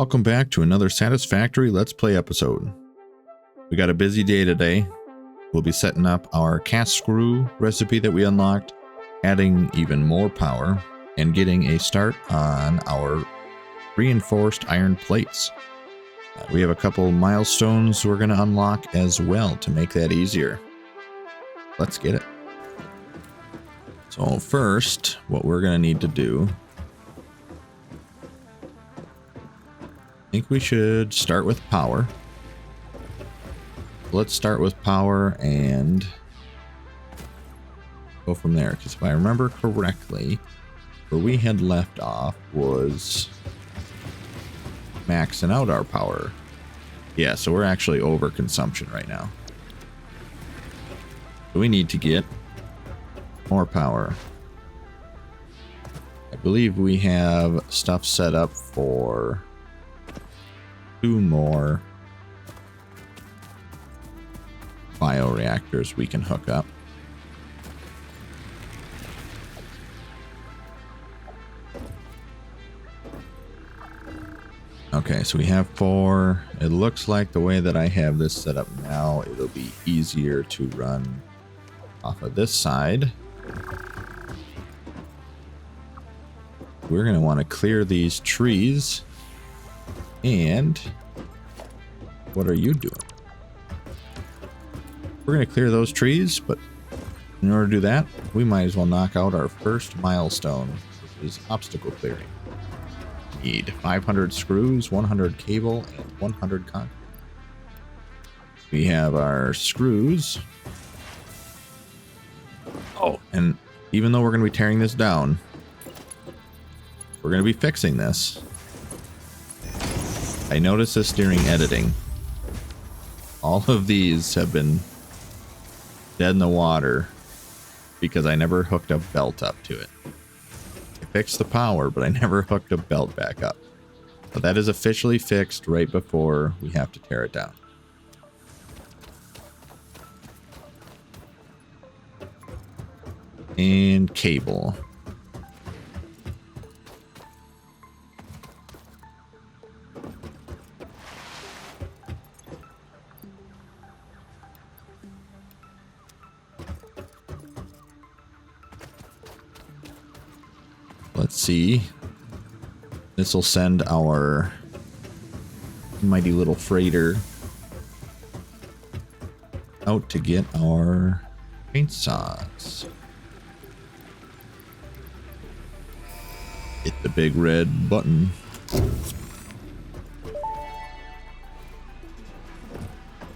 Welcome back to another Satisfactory Let's Play episode. We got a busy day today. We'll be setting up our cast screw recipe that we unlocked, adding even more power, and getting a start on our reinforced iron plates. We have a couple milestones we're going to unlock as well to make that easier. Let's get it. So first, what we're going to need to do, I think we should start with power. Let's start with power and go from there, because if I remember correctly, where we had left off was maxing out our power. Yeah, so we're actually over consumption right now. So we need to get more power. I believe we have stuff set up for 2 more bioreactors we can hook up. Okay, so we have 4. It looks like the way that I have this set up now, it'll be easier to run off of this side. We're going to want to clear these trees. And what are you doing? We're going to clear those trees, but in order to do that, we might as well knock out our first milestone, which is obstacle clearing. We need 500 screws, 100 cable, and 100 concrete. We have our screws. Oh, and even though we're going to be tearing this down, we're going to be fixing this. I noticed this during editing. All of these have been dead in the water because I never hooked a belt up to it. I fixed the power, but I never hooked a belt back up. But that is officially fixed right before we have to tear it down. And cable. Let's see. This will send our mighty little freighter out to get our chainsaws. Hit the big red button.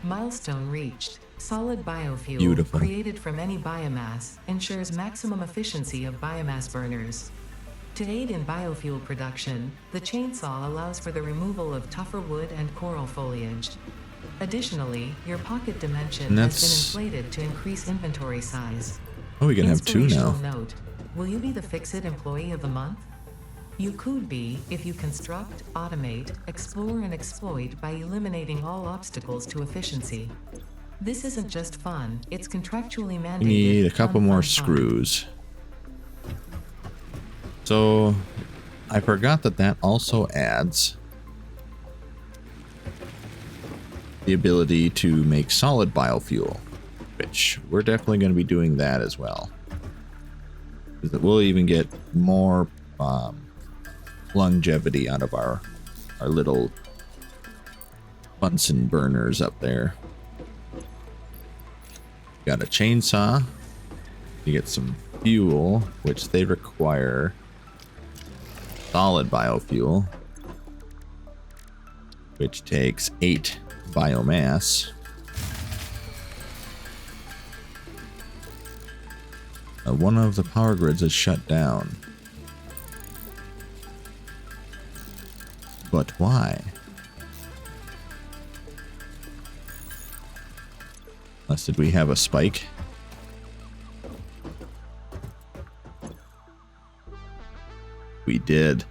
Milestone reached. Solid biofuel Beautiful. Created from any biomass ensures maximum efficiency of biomass burners. To aid in biofuel production, the chainsaw allows for the removal of tougher wood and coral foliage. Additionally, your pocket dimension has been inflated to increase inventory size. Oh, we can have 2 now. Note: will you be the Fix-It Employee of the Month? You could be if you construct, automate, explore, and exploit by eliminating all obstacles to efficiency. This isn't just fun, it's contractually mandated. We need a couple more screws. So I forgot that that also adds the ability to make solid biofuel, which we're definitely going to be doing that as well. We'll even get more longevity out of our little Bunsen burners up there. Got a chainsaw. You get some fuel, which they require solid biofuel, which takes 8 biomass. One of the power grids is shut down. But why? Unless did we have a spike? We did.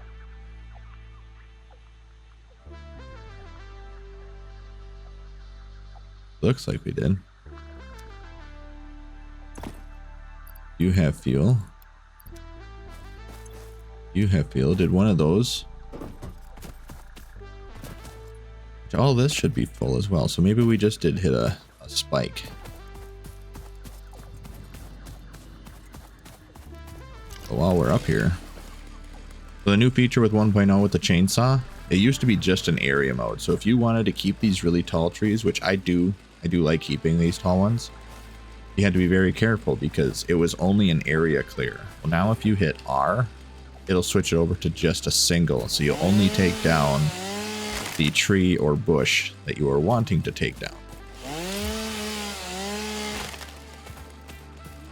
Looks like we did. You have fuel. You have fuel. Did one of those All this should be full as well. So maybe we just did hit a spike. But while we're up here, so the new feature with 1.0 with the chainsaw, it used to be just an area mode. So if you wanted to keep these really tall trees, which I do like keeping these tall ones, you had to be very careful because it was only an area clear. Well, now if you hit R, it'll switch it over to just a single. So you'll only take down the tree or bush that you are wanting to take down.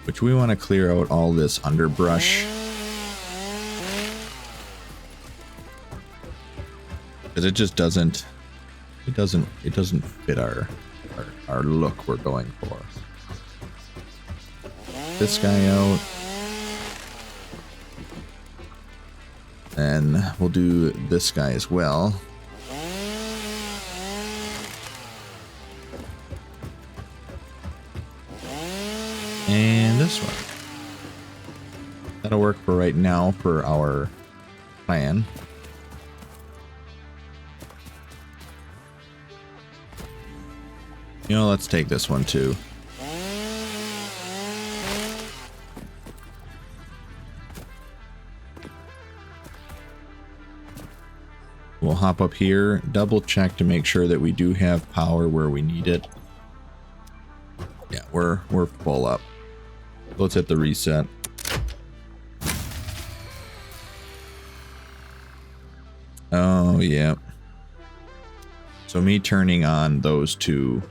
Which we want to clear out all this underbrush. Because it just doesn't fit our look we're going for. This guy out. And we'll do this guy as well. And this one. That'll work for right now for our plan. You know, let's take this one too. We'll hop up here, double check to make sure that we do have power where we need it. Yeah, we're full up. Let's hit the reset. Oh, yeah. So me turning on those two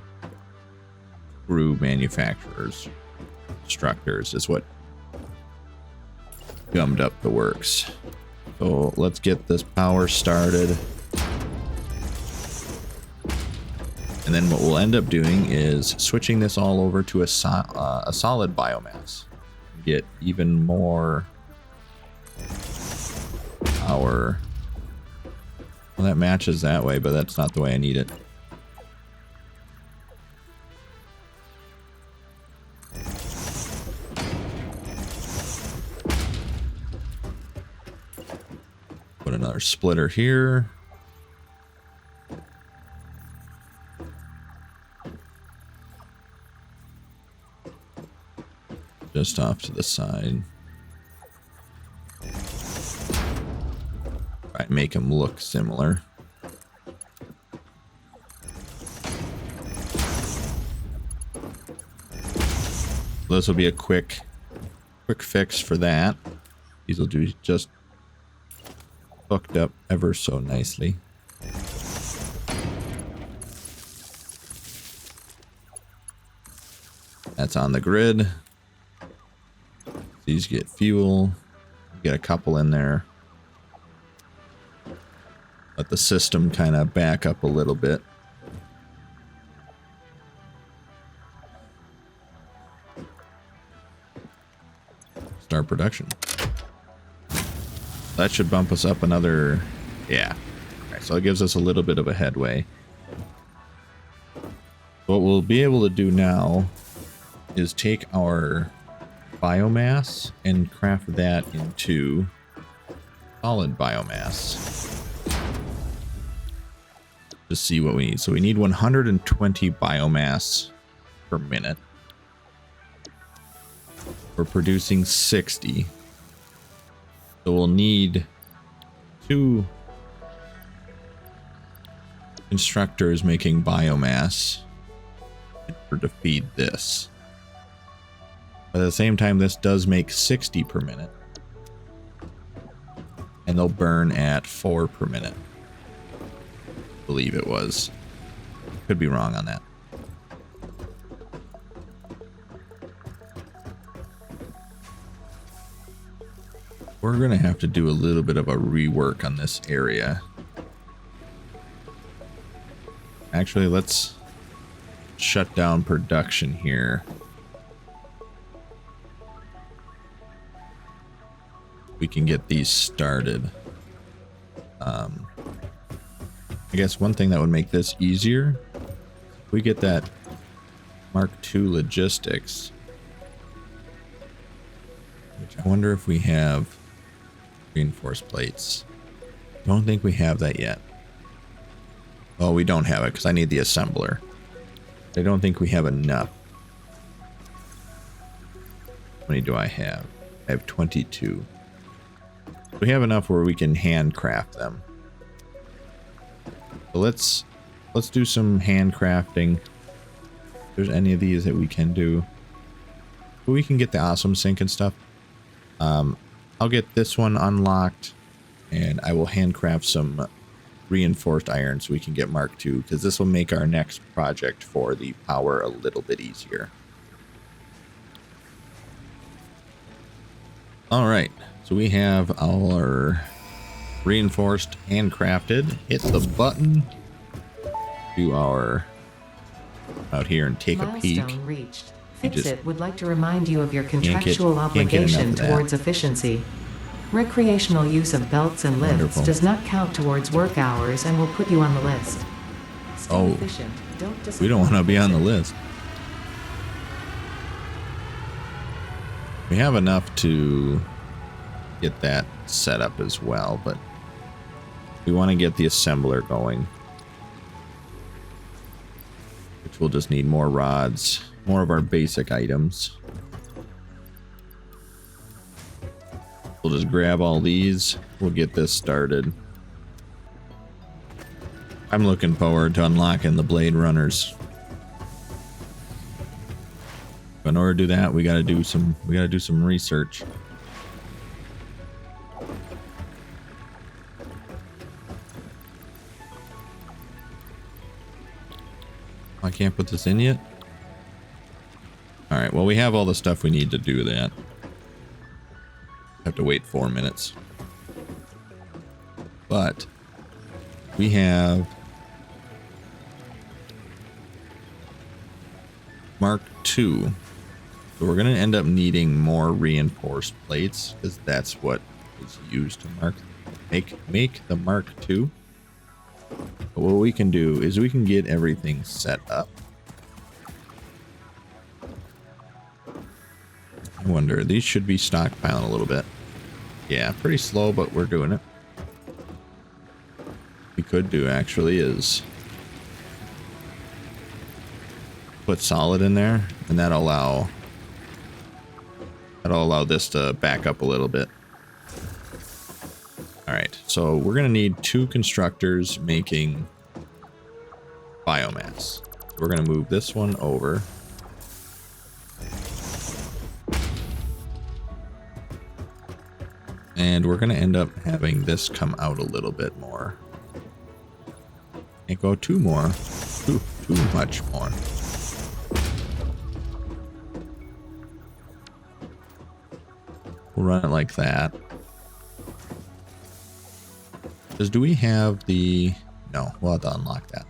screw manufacturers, constructors, is what gummed up the works. So let's get this power started. And then what we'll end up doing is switching this all over to a solid biomass. Get even more power. Well, that matches that way, but that's not the way I need it. Put another splitter here. Just off to the side. Right, make them look similar. This will be a quick fix for that. These will do just hooked up ever so nicely. That's on the grid. These get fuel. Get a couple in there. Let the system kind of back up a little bit. Start production. That should bump us up another, yeah. Alright, so it gives us a little bit of a headway. What we'll be able to do now is take our biomass and craft that into solid biomass. To see what we need. So we need 120 biomass per minute. We're producing 60. So we'll need 2 constructors making biomass to feed this. But at the same time, this does make 60 per minute. And they'll burn at 4 per minute. I believe it was. Could be wrong on that. We're going to have to do a little bit of a rework on this area. Actually, let's shut down production here. We can get these started. I guess one thing that would make this easier, if we get that Mark II logistics, which I wonder if we have reinforced plates. Don't think we have that yet. Oh, we don't have it because I need the assembler. I don't think we have enough. How many do I have? I have 22. We have enough where we can handcraft them. So let's do some handcrafting. If there's any of these that we can do. But we can get the awesome sink and stuff. I'll get this one unlocked, and I will handcraft some reinforced iron so we can get Mark II, because this will make our next project for the power a little bit easier. All right, so we have our reinforced handcrafted. Hit the button. Do our out here and take a peek. Milestone reached. Fixit would like to remind you of your contractual can't get obligation enough towards efficiency. Recreational use of belts and lifts Wonderful. does not count towards work hours and will put you on the list. Stay Oh, efficient. Don't we don't want to be on the list. We have enough to get that set up as well, but we want to get the assembler going, which will just need more rods, more of our basic items. We'll just grab all these. We'll get this started. I'm looking forward to unlocking the Blade Runners. But in order to do that, we gotta do some research. I can't put this in yet. All right, well, we have all the stuff we need to do that. Have to wait 4 minutes. But we have Mark II. So we're going to end up needing more reinforced plates, because that's what is used to make the Mark II. But what we can do is we can get everything set up. I wonder, these should be stockpiling a little bit. Yeah, pretty slow, but we're doing it. What we could do actually is put solid in there, and that'll allow this to back up a little bit. All right, so we're gonna need 2 constructors making biomass. We're gonna move this one over. And we're going to end up having this come out a little bit more. Can't go too more. Too much more. We'll run it like that. Because do we have the... No, we'll have to unlock that.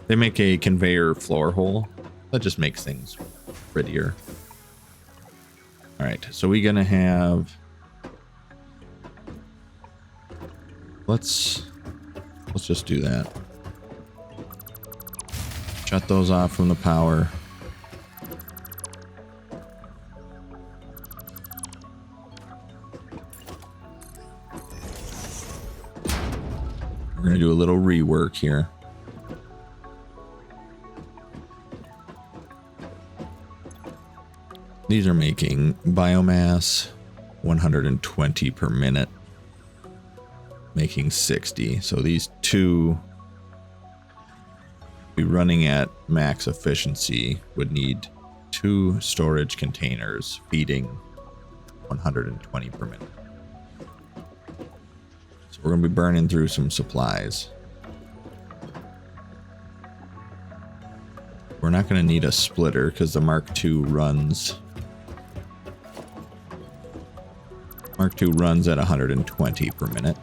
They make a conveyor floor hole. That just makes things prettier. Alright, so we're going to have... Let's just do that. Shut those off from the power. We're going to do a little rework here. These are making biomass 120 per minute. Making 60. So these 2 be running at max efficiency would need 2 storage containers feeding 120 per minute. So we're going to be burning through some supplies. We're not going to need a splitter because the Mark II runs at 120 per minute.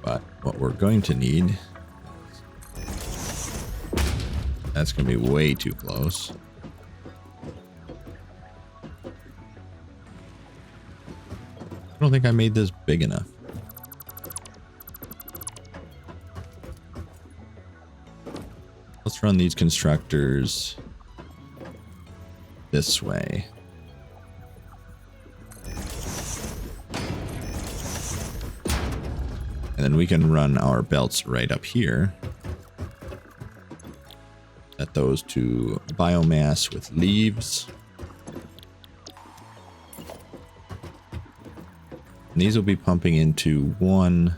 But what we're going to need, that's going to be way too close. I don't think I made this big enough. Let's run these constructors this way. And then we can run our belts right up here. Set those to biomass with leaves. And these will be pumping into one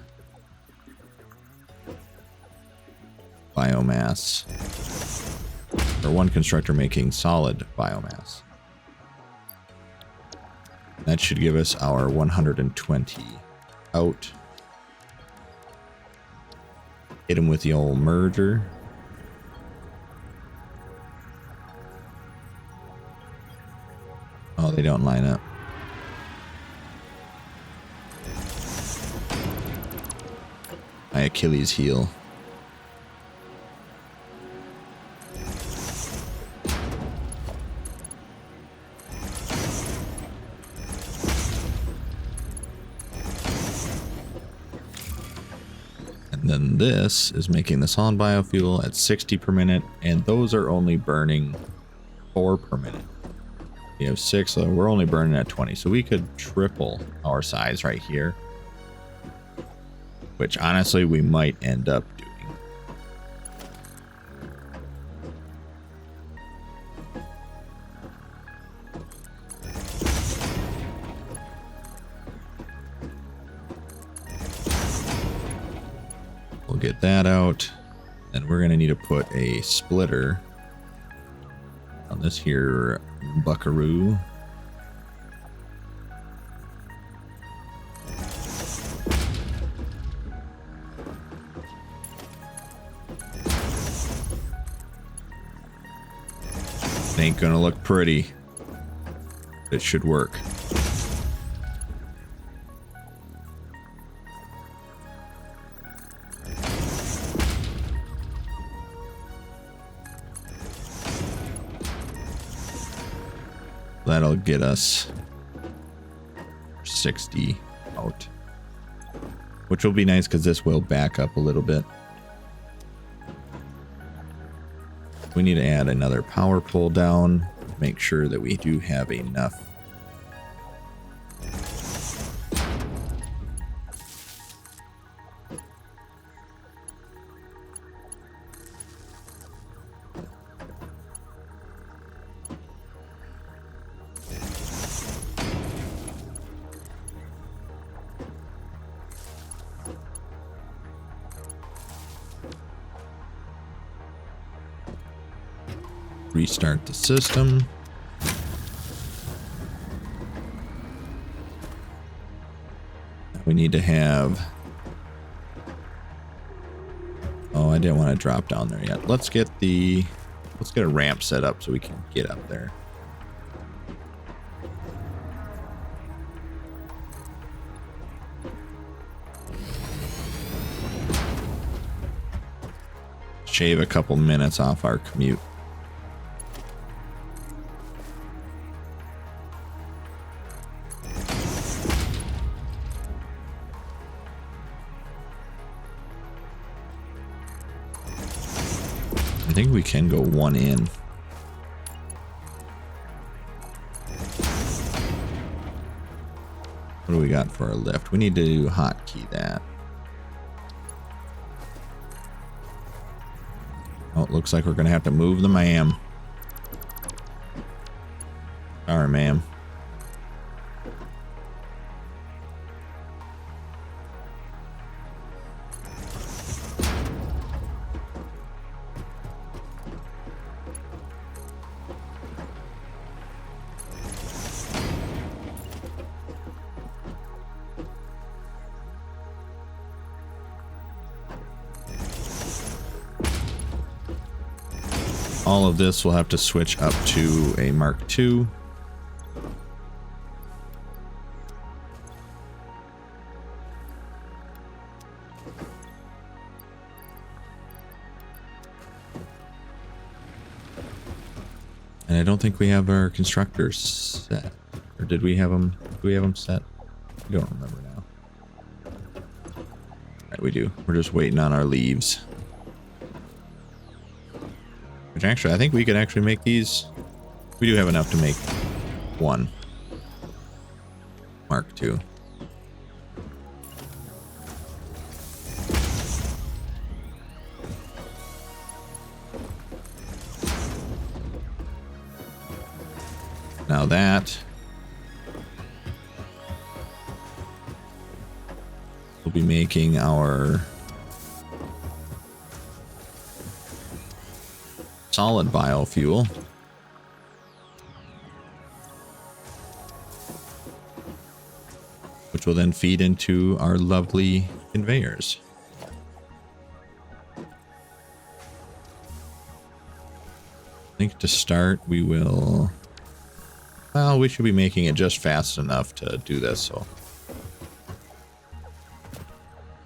biomass, or one constructor making solid biomass. That should give us our 120 out. Hit them with the old merger. Oh, they don't line up. My Achilles heel. And then this is making the solid biofuel at 60 per minute, and those are only burning 4 per minute. We have 6, so we're only burning at 20. So we could triple our size right here, which honestly we might end up doing. We'll get that out. Then we're going to need to put a splitter on this here buckaroo. It ain't gonna look pretty. It should work. That'll get us 60 out, which will be nice because this will back up a little bit. We need to add another power pole down, make sure that we do have enough. Restart the system. We need to have... Oh, I didn't want to drop down there yet. Let's get a ramp set up so we can get up there. Shave a couple minutes off our commute. I think we can go one in. What do we got for our lift? We need to hotkey that. Oh, it looks like we're gonna have to move the ma'am. Sorry, ma'am. All of this will have to switch up to a Mark II. And I don't think we have our constructors set. Or did we have them? Do we have them set? I don't remember now. Alright, we do. We're just waiting on our leaves. Which actually, I think we could actually make these. We do have enough to make one Mark II. Now that we'll be making our solid biofuel. Which will then feed into our lovely conveyors. I think to start we will, well, we should be making it just fast enough to do this, so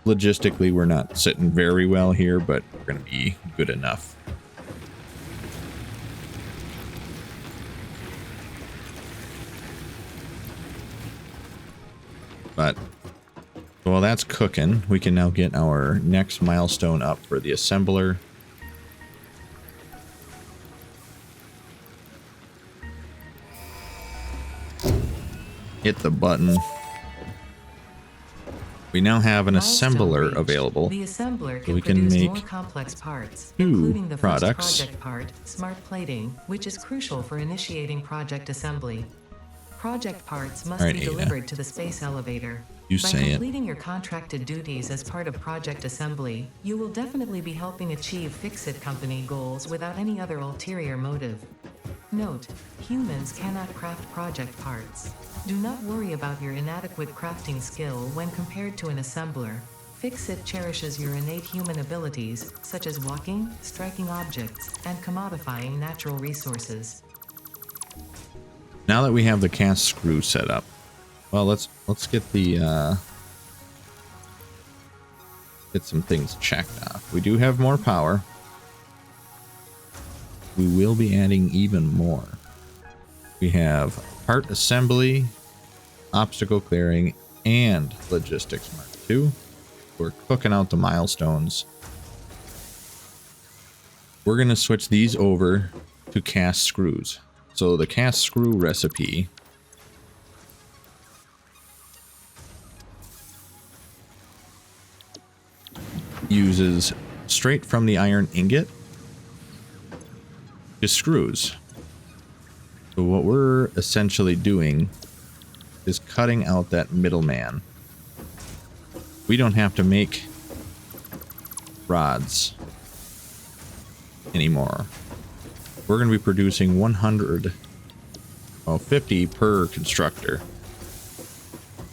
logistically we're not sitting very well here, but we're going to be good enough. But while that's cooking, we can now get our next milestone up for the assembler. Hit the button. We now have an assembler available. The assembler can we can produce make more complex parts, two including the first products. project part, smart plating, which is crucial for initiating project assembly. Project parts must Alright, be Ada. delivered to the space elevator. You By say it. completing your contracted duties as part of project assembly, you will definitely be helping achieve Fix-It company goals without any other ulterior motive. Note, humans cannot craft project parts. Do not worry about your inadequate crafting skill when compared to an assembler. Fix-It cherishes your innate human abilities, such as walking, striking objects, and commodifying natural resources. Now that we have the cast screw set up, well, let's get the get some things checked off. We do have more power. We will be adding even more. We have part assembly, obstacle clearing, and logistics mark 2. We're cooking out the milestones. We're going to switch these over to cast screws. So the cast screw recipe uses straight from the iron ingot to screws. So what we're essentially doing is cutting out that middleman. We don't have to make rods anymore. We're going to be producing 50 per constructor,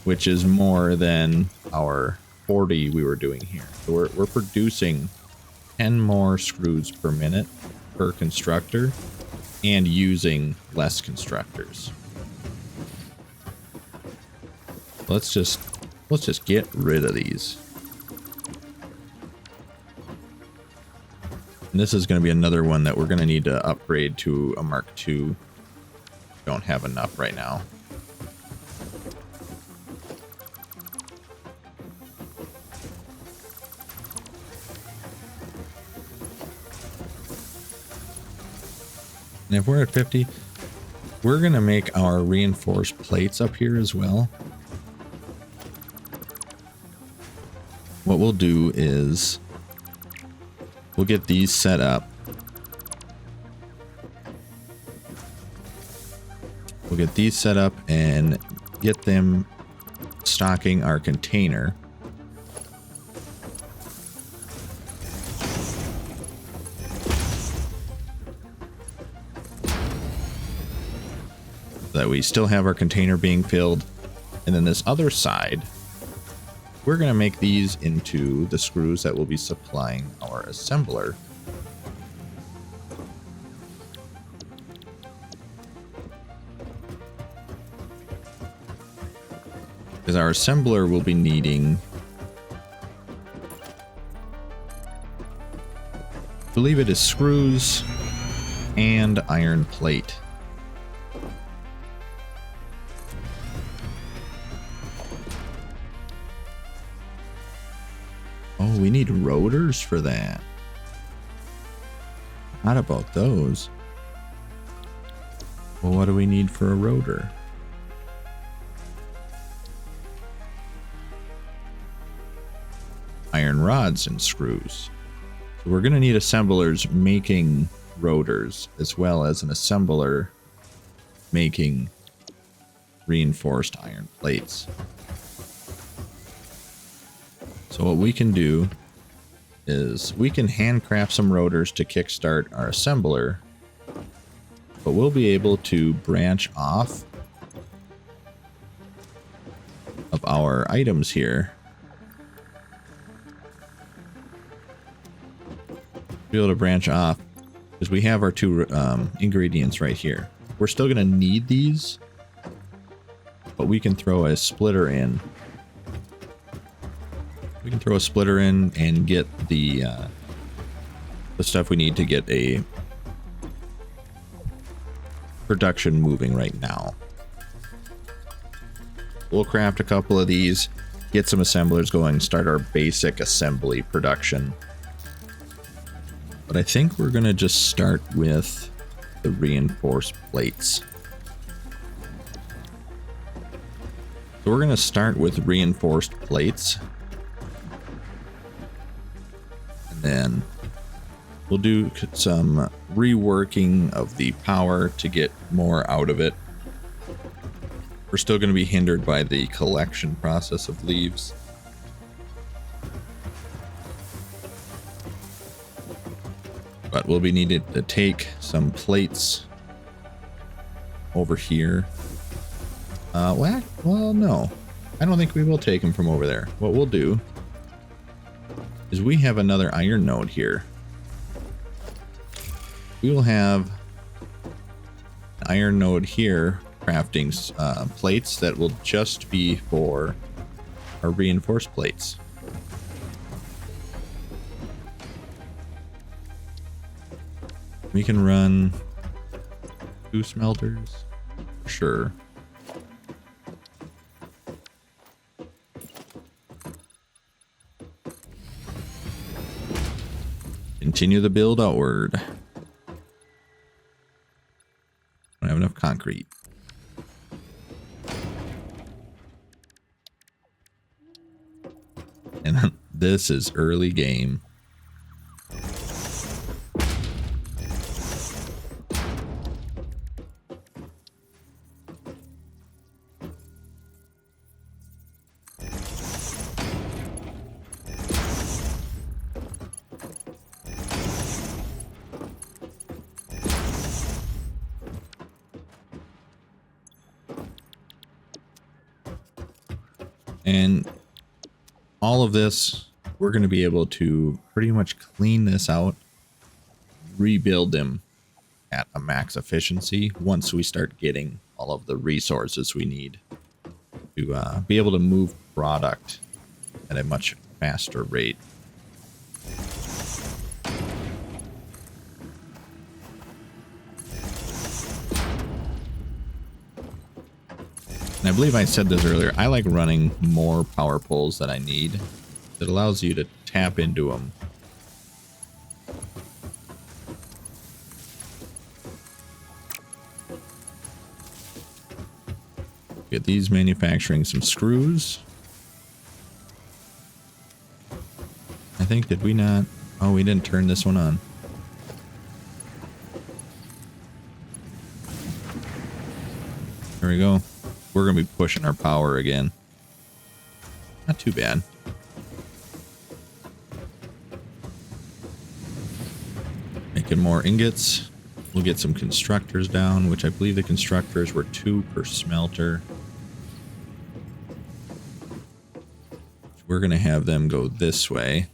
which is more than our 40 we were doing here. So we're producing 10 more screws per minute per constructor and using less constructors. Let's just get rid of these. And this is going to be another one that we're going to need to upgrade to a Mark II. Don't have enough right now. And if we're at 50, we're going to make our reinforced plates up here as well. What we'll do is we'll get these set up. We'll get these set up and get them stocking our container. So that we still have our container being filled. And then this other side, we're going to make these into the screws that will be supplying our assembler. Because our assembler will be needing, I believe it is screws and iron plate. Oh, we need rotors for that. Not about those. Well, what do we need for a rotor? Iron rods and screws. So we're going to need assemblers making rotors as well as an assembler making reinforced iron plates. So what we can do is we can handcraft some rotors to kickstart our assembler, but we'll be able to branch off of our items here. Be able to branch off because we have our two ingredients right here. We're still going to need these, but we can throw a splitter in. We can throw a splitter in and get the stuff we need to get a production moving right now. We'll craft a couple of these, get some assemblers going, start our basic assembly production. But I think we're going to just start with the reinforced plates. So we're going to start with reinforced plates. And then we'll do some reworking of the power to get more out of it. We're still going to be hindered by the collection process of leaves. But we'll be needed to take some plates over here. Well, no. I don't think we will take them from over there. What we'll do is we have another iron node here. We will have an iron node here crafting plates that will just be for our reinforced plates. We can run 2 smelters, sure. Continue the build outward. Don't have enough concrete. And this is early game. And all of this, we're going to be able to pretty much clean this out, rebuild them at a max efficiency once we start getting all of the resources we need to be able to move product at a much faster rate. And I believe I said this earlier, I like running more power poles than I need. It allows you to tap into them. Get these manufacturing some screws. I think, did we not? Oh, we didn't turn this one on. There we go. We're going to be pushing our power again. Not too bad. Making more ingots. We'll get some constructors down, which I believe the constructors were 2 per smelter. We're going to have them go this way.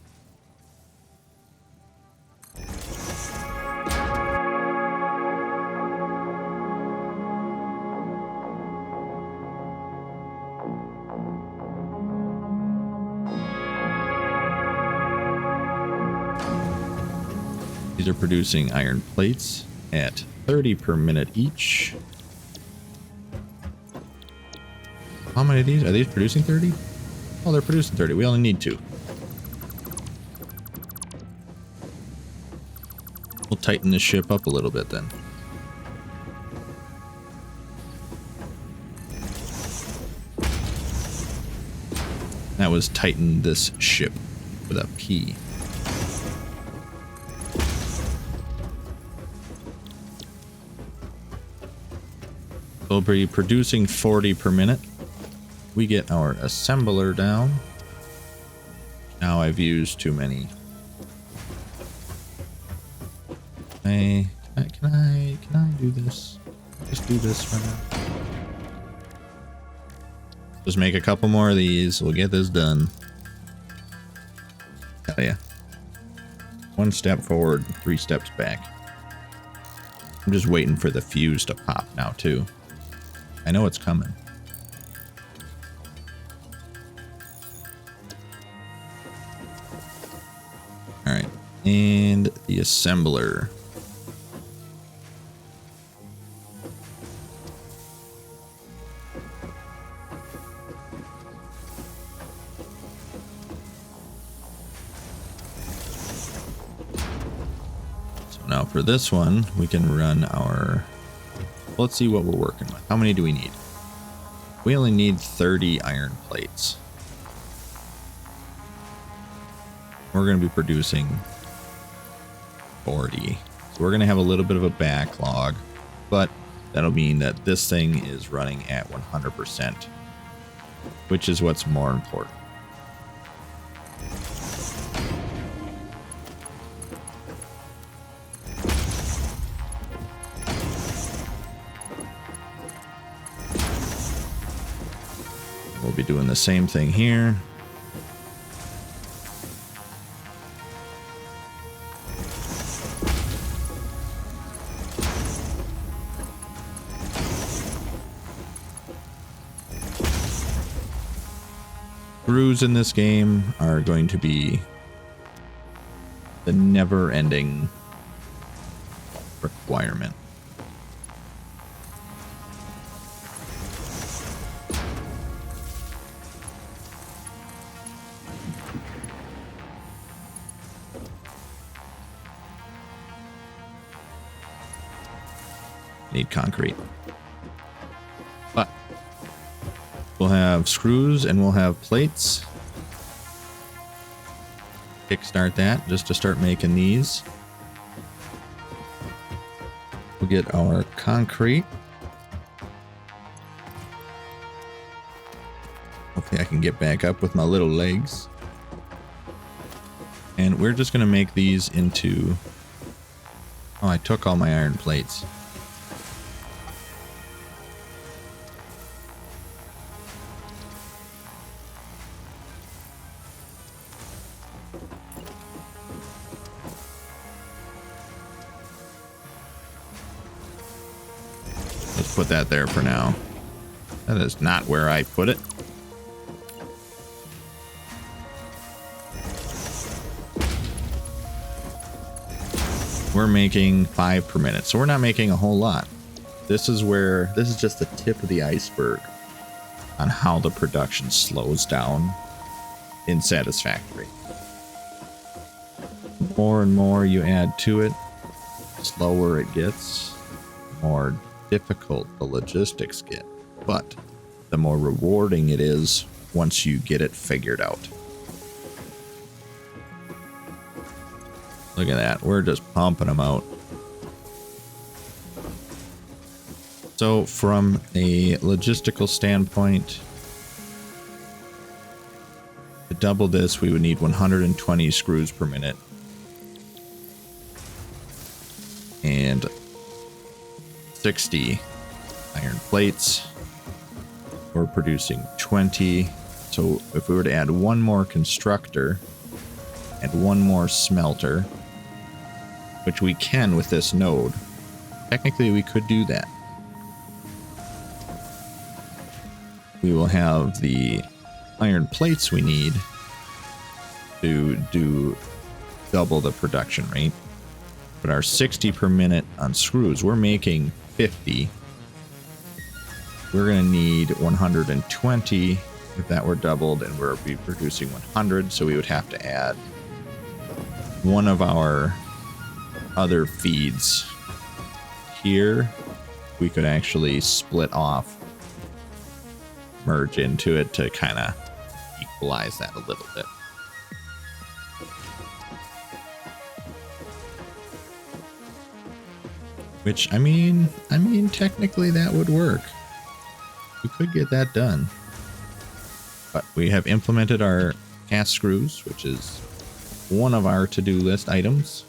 These are producing iron plates at 30 per minute each. How many of these? Are these producing 30? Oh, they're producing 30. We only need 2. We'll tighten this ship up a little bit then. That was tighten this ship with a P. We'll be producing 40 per minute. We get our assembler down. Now I've used too many. Can I do this? Just do this for now. Just make a couple more of these. We'll get this done. Hell yeah. 1 step forward, 3 steps back. I'm just waiting for the fuse to pop now too. I know it's coming. All right, and the assembler. Now for this one, we can run our, let's see what we're working with. How many do we need? We only need 30 iron plates. We're going to be producing 40. So we're going to have a little bit of a backlog, but that'll mean that this thing is running at 100%, which is what's more important. We'll be doing the same thing here. Screws in this game are going to be the never-ending requirement. Need concrete. But we'll have screws and we'll have plates. Kickstart that just to start making these. We'll get our concrete. Hopefully I can get back up with my little legs. And we're just going to make these into... Oh, I took all my iron plates. Put that there for now. That is not where I put it. We're making 5 per minute, so we're not making a whole lot. This is just the tip of the iceberg on how the production slows down in Satisfactory. The more and more you add to it, the slower it gets, more difficult the logistics get, but the more rewarding it is once you get it figured out. Look at that, we're just pumping them out. So from a logistical standpoint, to double this we would need 120 screws per minute and 60 iron plates. We're producing 20. So if we were to add one more constructor and one more smelter, which we can with this node, technically we could do that. We will have the iron plates we need to do double the production rate. But our 60 per minute on screws, we're making 50. We're going to need 120 if that were doubled, and we'll be producing 100, so we would have to add one of our other feeds here. We could actually split off, merge into it to kind of equalize that a little bit. Which, I mean, technically that would work. we could get that done. But we have implemented our cast screws, which is one of our to-do list items.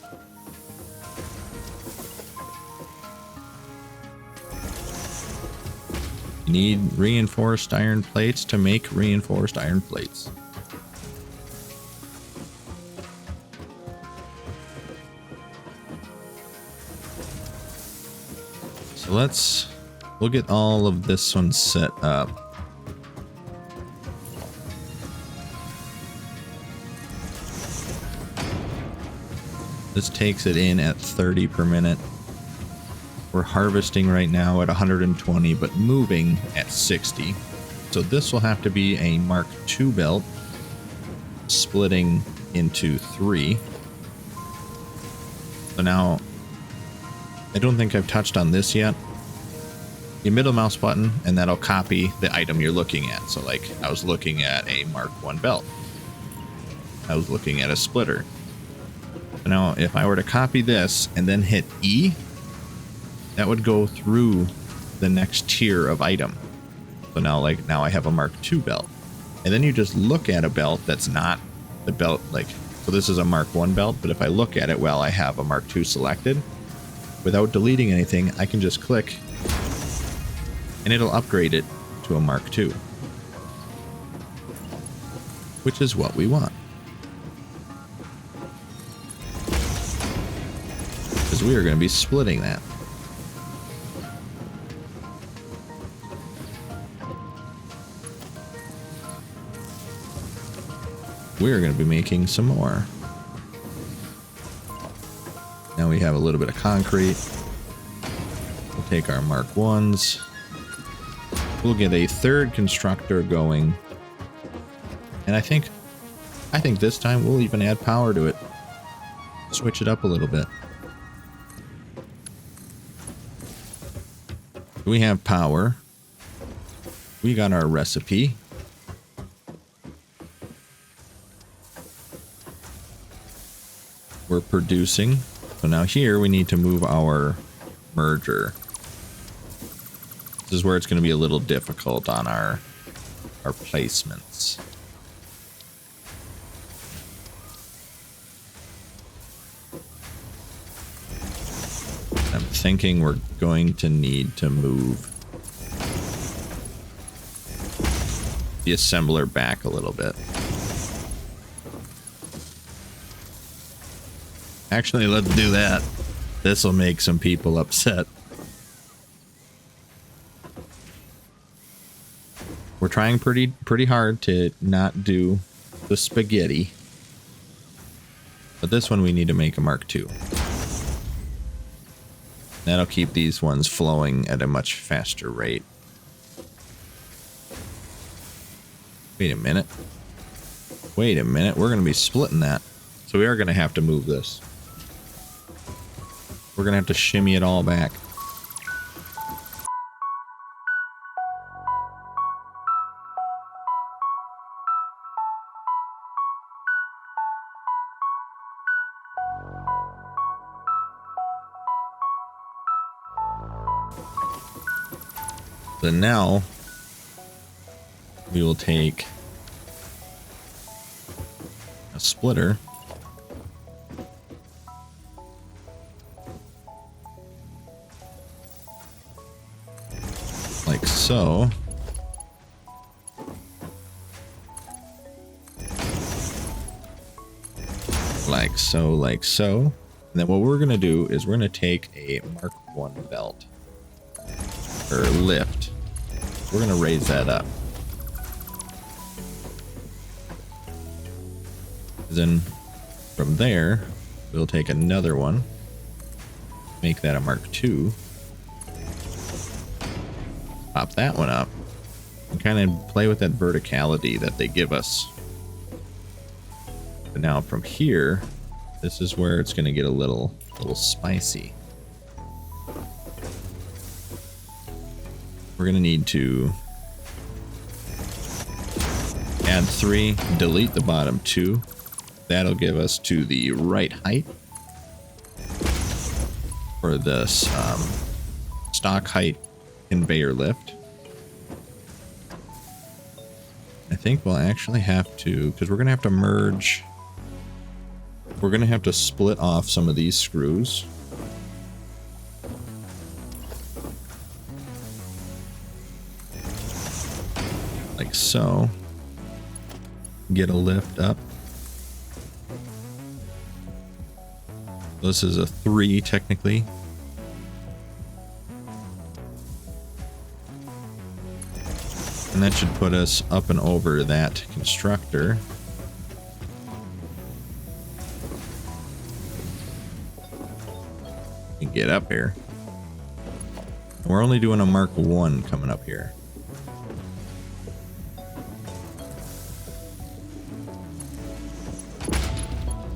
You need reinforced iron plates to make reinforced iron plates. So we'll get all of this one set up. This takes it in at 30 per minute. We're harvesting right now at 120, but moving at 60. So this will have to be a Mark II belt, splitting into 3. So now, I don't think I've touched on this yet. You middle mouse button, and that'll copy the item you're looking at. So like, I was looking at a Mark I belt. I was looking at a splitter. So now, if I were to copy this and then hit E, that would go through the next tier of item. So now I have a Mark II belt. And then you just look at a belt that's not the belt, so this is a Mark I belt, but if I look at it while I have a Mark II selected, without deleting anything, I can just click and it'll upgrade it to a Mark II. Which is what we want. Because we are going to be splitting that. We're going to be making some more. Now we have a little bit of concrete. We'll take our Mark I's. We'll get a third constructor going. And I think this time we'll even add power to it. Switch it up a little bit. We have power. We got our recipe. We're producing. So now here we need to move our merger. This is where it's going to be a little difficult on our placements. I'm thinking we're going to need to move the assembler back a little bit. Actually, let's do that. This will make some people upset. We're trying pretty hard to not do the spaghetti. But this one we need to make a Mark II. That'll keep these ones flowing at a much faster rate. Wait a minute. Wait a minute. We're going to be splitting that. So we are going to have to move this. We're going to have to shimmy it all back. So now we will take a splitter. Like so. Like so, like so. And then what we're going to do is we're going to take a Mark I belt. Or lift. We're going to raise that up. Then from there, we'll take another one. Make that a Mark II. Pop that one up. And kind of play with that verticality that they give us. But now from here, this is where it's going to get a little spicy. We're going to need to add 3, delete the bottom 2. That'll give us to the right height for this stock height conveyor lift. I think we'll actually have to, because we're going to have to merge. We're going to have to split off some of these screws. Like so. Get a lift up. This is a 3 technically. And that should put us up and over that constructor. And get up here. We're only doing a Mark 1 coming up here.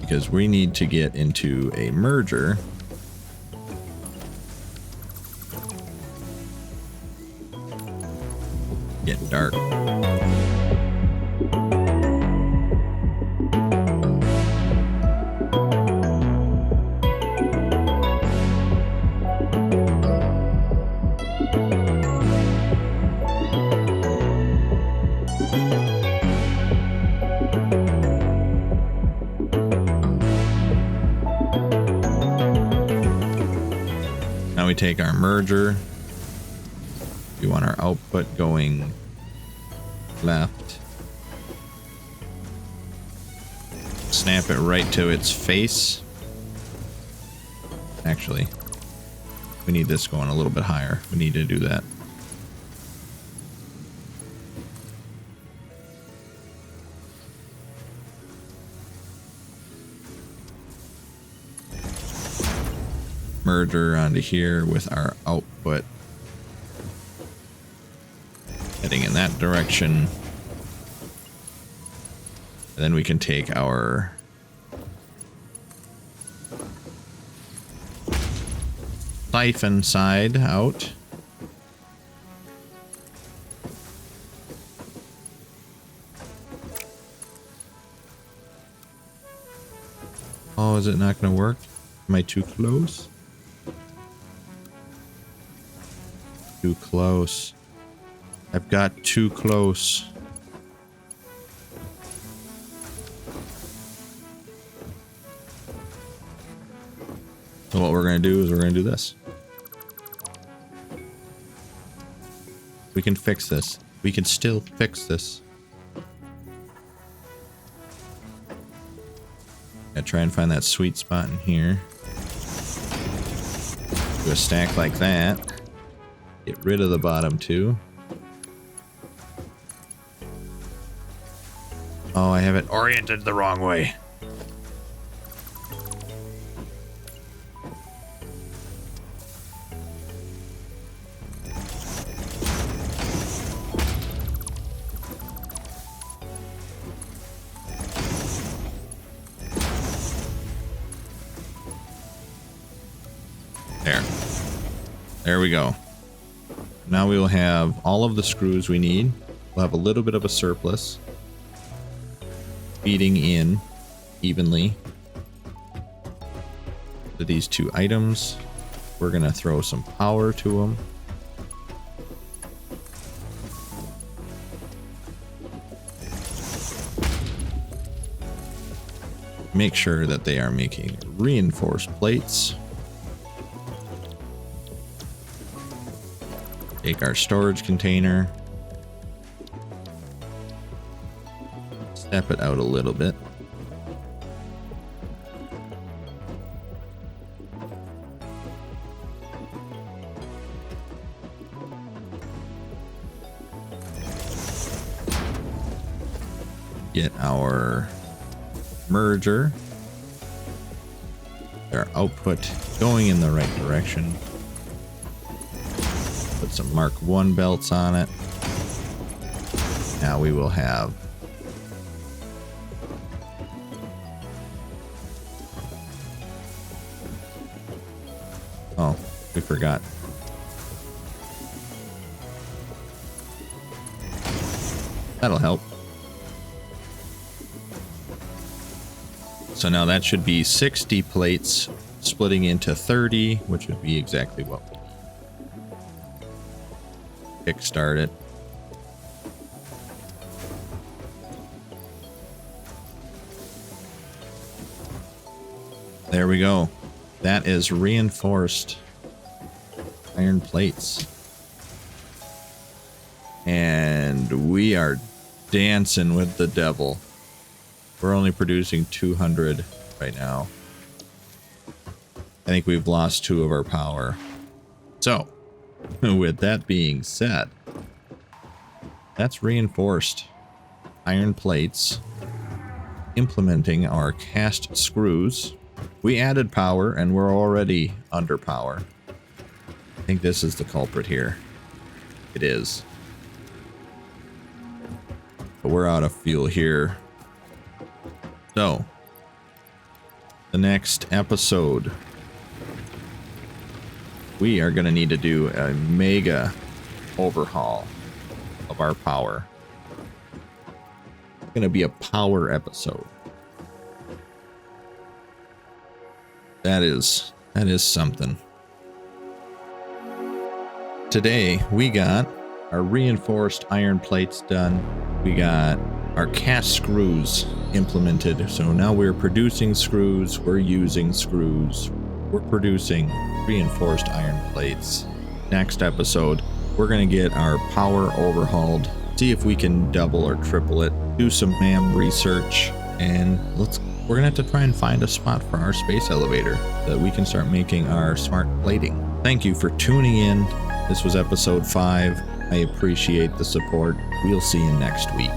Because we need to get into a merger. Getting dark. Now we take our merger. We want our output going left. Snap it right to its face. Actually, we need this going a little bit higher. We need to do that. Merger onto here with our output heading in that direction. And then we can take our siphon side out. Oh, is it not going to work? Am I too close? Too close. I've got too close. So what we're going to do is we're going to do this. We can fix this. We can still fix this. Gotta try and find that sweet spot in here. Do a stack like that. Get rid of the bottom two. Oh, I have it oriented the wrong way. There. There we go. Now we will have all of the screws we need. We'll have a little bit of a surplus. Feeding in evenly to these two items. We're going to throw some power to them. Make sure that they are making reinforced plates. Take our storage container. Step it out a little bit. Get our merger. Our output going in the right direction. Put some Mark 1 belts on it. Now we will have we forgot. That'll help. So now that should be 60 plates splitting into 30, which would be exactly what we need. Kickstart it. There we go. That is reinforced iron plates. And we are dancing with the devil. We're only producing 200 right now. I think we've lost 2 of our power. So, with that being said, that's reinforced iron plates, implementing our cast screws. We added power and we're already under power. I think this is the culprit here. It is. But we're out of fuel here. So, the next episode, we are going to need to do a mega overhaul of our power. It's going to be a power episode. That is something. Today, we got our reinforced iron plates done. We got our cast screws implemented. So now we're producing screws. We're using screws. We're producing reinforced iron plates. Next episode, we're going to get our power overhauled. See if we can double or triple it. Do some MAM research. And we're going to have to try and find a spot for our space elevator so that we can start making our smart plating. Thank you for tuning in. This was episode 5. I appreciate the support. We'll see you next week.